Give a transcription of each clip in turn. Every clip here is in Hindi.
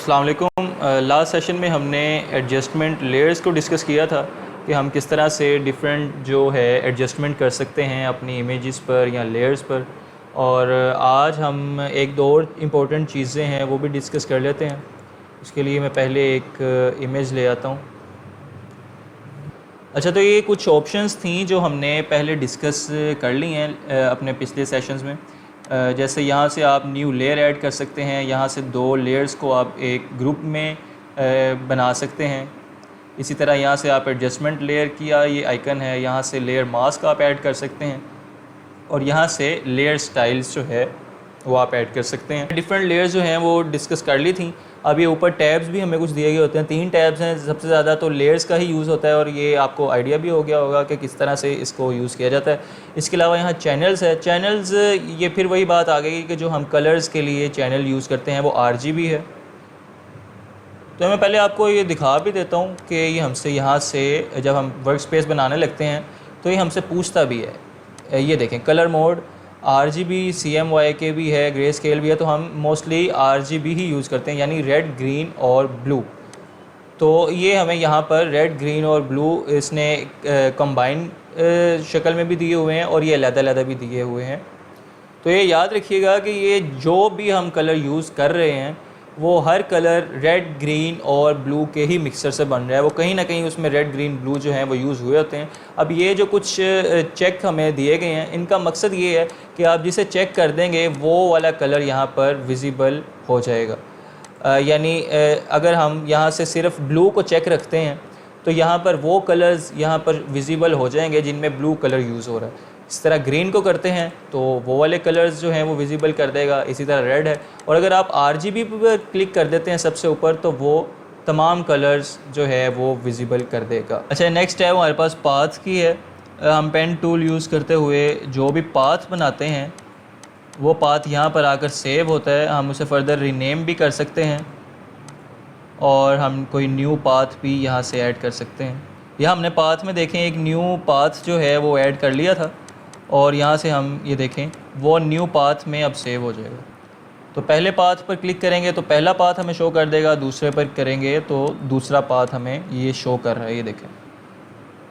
अस्सलाम वालेकुम। लास्ट सेशन में हमने एडजस्टमेंट लेयर्स को डिस्कस किया था कि हम किस तरह से डिफरेंट जो है एडजस्टमेंट कर सकते हैं अपनी इमेजेस पर या लेयर्स पर। और आज हम एक दो और इम्पोर्टेंट चीज़ें हैं वो भी डिस्कस कर लेते हैं। उसके लिए मैं पहले एक इमेज ले आता हूँ। अच्छा, तो ये कुछ ऑप्शंस थी जो हमने पहले डिस्कस कर ली हैं अपने पिछले सेशंस में। जैसे यहाँ से आप न्यू लेयर ऐड कर सकते हैं, यहाँ से दो लेयर्स को आप एक ग्रुप में बना सकते हैं। इसी तरह यहाँ से आप एडजस्टमेंट लेयर किया ये आइकन है, यहाँ से लेयर मास्क आप ऐड कर सकते हैं और यहाँ से लेयर स्टाइल्स जो है वो आप ऐड कर सकते हैं। डिफरेंट लेयर्स जो हैं वो डिस्कस कर ली थी। अब ये ऊपर टैब्स भी हमें कुछ दिए गए होते हैं, 3 टैब्स हैं सबसे ज़्यादा, तो लेयर्स का ही यूज़ होता है और ये आपको आइडिया भी हो गया होगा कि किस तरह से इसको यूज़ किया जाता है। इसके अलावा यहाँ चैनल्स है। चैनल्स ये फिर वही बात आ गई कि जो हम कलर्स के लिए चैनल यूज़ करते हैं वो RGB है। तो मैं पहले आपको ये दिखा भी देता हूँ कि ये हमसे यहाँ से जब हम वर्क स्पेस बनाने लगते हैं तो ये हमसे पूछता भी है। ये देखें, कलर मोड RGB CMYK भी है, ग्रे स्केल भी है, तो हम मोस्टली RGB ही यूज़ करते हैं, यानी रेड, ग्रीन और ब्लू। तो ये हमें यहाँ पर रेड, ग्रीन और ब्लू इसने कंबाइन शक्ल में भी दिए हुए हैं और ये अलग-अलग भी दिए हुए हैं। तो ये याद रखिएगा कि ये जो भी हम कलर यूज़ कर रहे हैं वो हर कलर रेड, ग्रीन और ब्लू के ही मिक्सचर से बन रहा है। वो कहीं ना कहीं उसमें रेड, ग्रीन, ब्लू जो हैं वो यूज़ हुए होते हैं। अब ये जो कुछ चेक हमें दिए गए हैं, इनका मकसद ये है कि आप जिसे चेक कर देंगे वो वाला कलर यहाँ पर विजिबल हो जाएगा। यानी अगर हम यहाँ से सिर्फ ब्लू को चेक रखते हैं तो यहाँ पर वो कलर्स यहाँ पर विजिबल हो जाएंगे जिनमें ब्लू कलर यूज़ हो रहा है। इस तरह ग्रीन को करते हैं तो वो वाले कलर्स जो हैं वो विजिबल कर देगा। इसी तरह रेड है, और अगर आप RGB पर क्लिक कर देते हैं सबसे ऊपर तो वो तमाम कलर्स जो है वो विजिबल कर देगा। अच्छा, नेक्स्ट है हमारे पास पाथ की है। हम पेन टूल यूज़ करते हुए जो भी पाथ बनाते हैं वो पाथ यहाँ पर आकर सेव होता है। हम उसे फर्दर रीनेम भी कर सकते हैं और हम कोई न्यू पाथ भी यहाँ से ऐड कर सकते हैं। यहाँ हमने पाथ में देखें एक न्यू पाथ जो है वो ऐड कर लिया था और यहाँ से हम ये देखें वो न्यू पाथ में अब सेव हो जाएगा। तो पहले पाथ पर क्लिक करेंगे तो पहला पाथ हमें शो कर देगा, दूसरे पर करेंगे तो दूसरा पाथ हमें ये शो कर रहा है, ये देखें।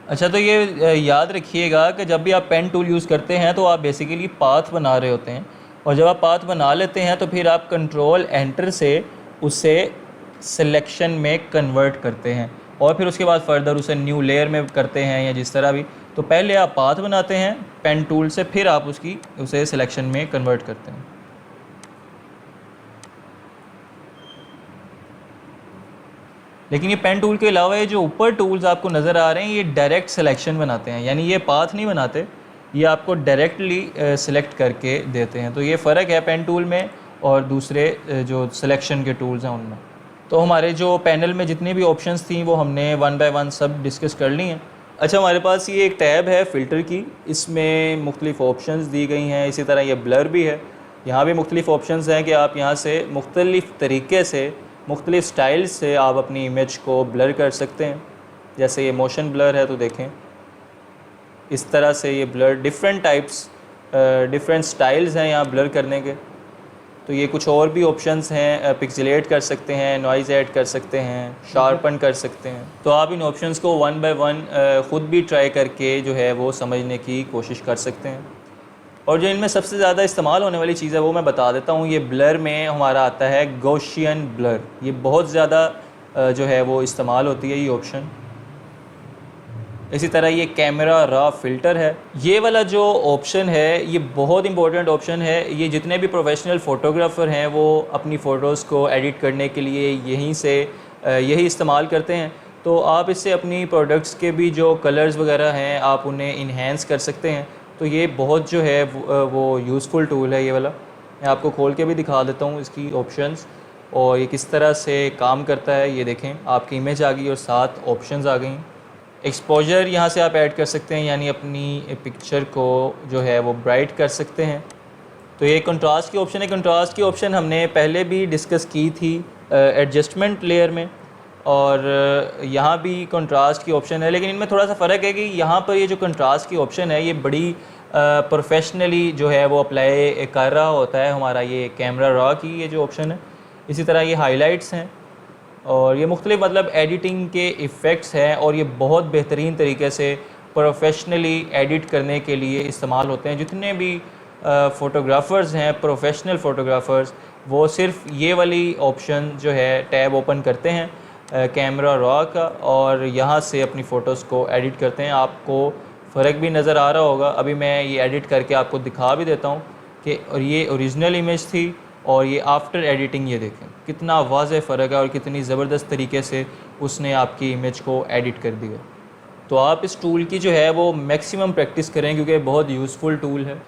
अच्छा, तो ये याद रखिएगा कि जब भी आप पेन टूल यूज़ करते हैं तो आप बेसिकली पाथ बना रहे होते हैं, और जब आप पाथ बना लेते हैं तो फिर आप कंट्रोल एंटर से उसे सिलेक्शन में कन्वर्ट करते हैं और फिर उसके बाद फर्दर उसे न्यू लेयर में करते हैं या जिस तरह भी। तो पहले आप पाथ बनाते हैं पेन टूल से, फिर आप उसे सिलेक्शन में कन्वर्ट करते हैं। लेकिन ये पेन टूल के अलावा ये जो ऊपर टूल्स आपको नज़र आ रहे हैं ये डायरेक्ट सिलेक्शन बनाते हैं, यानी ये पाथ नहीं बनाते, ये आपको डायरेक्टली सिलेक्ट करके देते हैं। तो ये फ़र्क है पेन टूल में और दूसरे जो सिलेक्शन के टूल्स हैं उनमें। तो हमारे जो पैनल में जितनी भी ऑप्शंस थी वो हमने 1 बाय 1 सब डिस्कस कर ली हैं। अच्छा, हमारे पास ये एक टैब है फ़िल्टर की, इसमें मुख्तलिफ़ ऑप्शंस दी गई हैं। इसी तरह ये ब्लर भी है, यहाँ भी मुख्तलिफ़ ऑप्शंस हैं कि आप यहाँ से मुख्तलिफ़ तरीके से मुख्तलिफ़ स्टाइल से आप अपनी इमेज को ब्लर कर सकते हैं। जैसे ये मोशन ब्लर है तो देखें इस तरह से ये blur different types different styles हैं यहाँ ब्लर करने के। तो ये कुछ और भी ऑप्शंस हैं, पिक्सेलेट कर सकते हैं, नॉइज़ ऐड कर सकते हैं, शार्पन कर सकते हैं। तो आप इन ऑप्शंस को 1 बाय 1 ख़ुद भी ट्राई करके जो है वो समझने की कोशिश कर सकते हैं। और जो इनमें सबसे ज़्यादा इस्तेमाल होने वाली चीज़ है वो मैं बता देता हूँ। ये ब्लर में हमारा आता है गॉसियन ब्लर, ये बहुत ज़्यादा जो है वो इस्तेमाल होती है ये ऑप्शन। इसी तरह ये कैमरा रॉ फ़िल्टर है, ये वाला जो ऑप्शन है ये बहुत इंपॉर्टेंट ऑप्शन है। ये जितने भी प्रोफेशनल फ़ोटोग्राफ़र हैं वो अपनी फ़ोटोज़ को एडिट करने के लिए यही इस्तेमाल करते हैं। तो आप इससे अपनी प्रोडक्ट्स के भी जो कलर्स वगैरह हैं आप उन्हें इन्हेंस कर सकते हैं। तो ये बहुत जो है वो यूज़फुल टूल है ये वाला। मैं आपको खोल के भी दिखा देता हूँ इसकी ऑप्शंस और ये किस तरह से काम करता है। ये देखें, आपकी इमेज आ गई और 7 ऑप्शंस आ गई। एक्सपोजर यहाँ से आप ऐड कर सकते हैं, यानी अपनी पिक्चर को जो है वो ब्राइट कर सकते हैं। तो ये कंट्रास्ट की ऑप्शन है। कंट्रास्ट की ऑप्शन हमने पहले भी डिस्कस की थी एडजस्टमेंट लेयर में, और यहाँ भी कंट्रास्ट की ऑप्शन है, लेकिन इनमें थोड़ा सा फ़र्क है कि यहाँ पर ये जो कंट्रास्ट की ऑप्शन है ये बड़ी प्रोफेशनली जो है वो अप्लाई कर रहा होता है हमारा ये कैमरा रॉ की ये जो ऑप्शन है। इसी तरह ये हाइलाइट्स हैं, और ये मुख्तलिफ़ मतलब एडिटिंग के इफ़ेक्ट्स हैं और ये बहुत बेहतरीन तरीके से प्रोफेशनली एडिट करने के लिए इस्तेमाल होते हैं। जितने भी फ़ोटोग्राफ़र्स हैं, प्रोफेशनल फ़ोटोग्राफ़र्स, वो सिर्फ ये वाली ऑप्शन जो है टैब ओपन करते हैं कैमरा रॉ का, और यहाँ से अपनी फ़ोटोज़ को एडिट करते हैं। आपको फ़र्क भी नज़र आ रहा होगा। अभी मैं ये एडिट करके आपको दिखा भी देता हूँ कि और ये ओरिजिनल इमेज थी और ये आफ्टर एडिटिंग, ये देखें कितना वाज़ेह फ़र्क है और कितनी ज़बरदस्त तरीके से उसने आपकी इमेज को एडिट कर दिया। तो आप इस टूल की जो है वो मैक्सिमम प्रैक्टिस करें क्योंकि बहुत यूज़फुल टूल है।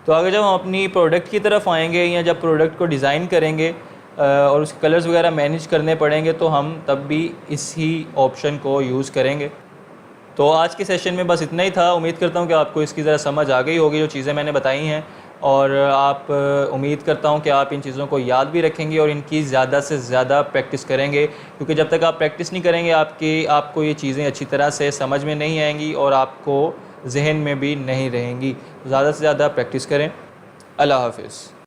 तो आगे जब हम अपनी प्रोडक्ट की तरफ आएंगे या जब प्रोडक्ट को डिज़ाइन करेंगे और उसके कलर्स वगैरह मैनेज करने पड़ेंगे, तो हम तब भी इसी ऑप्शन को यूज़ करेंगे। तो आज के सेशन में बस इतना ही था। उम्मीद करता हूँ कि आपको इसकी ज़रा समझ आ गई होगी जो चीज़ें मैंने बताई हैं, और आप उम्मीद करता हूँ कि आप इन चीज़ों को याद भी रखेंगे और इनकी ज़्यादा से ज़्यादा प्रैक्टिस करेंगे, क्योंकि जब तक आप प्रैक्टिस नहीं करेंगे आपको ये चीज़ें अच्छी तरह से समझ में नहीं आएंगी और आपको जहन में भी नहीं रहेंगी। ज़्यादा से ज़्यादा प्रैक्टिस करें। अल्लाह हाफ़िज़।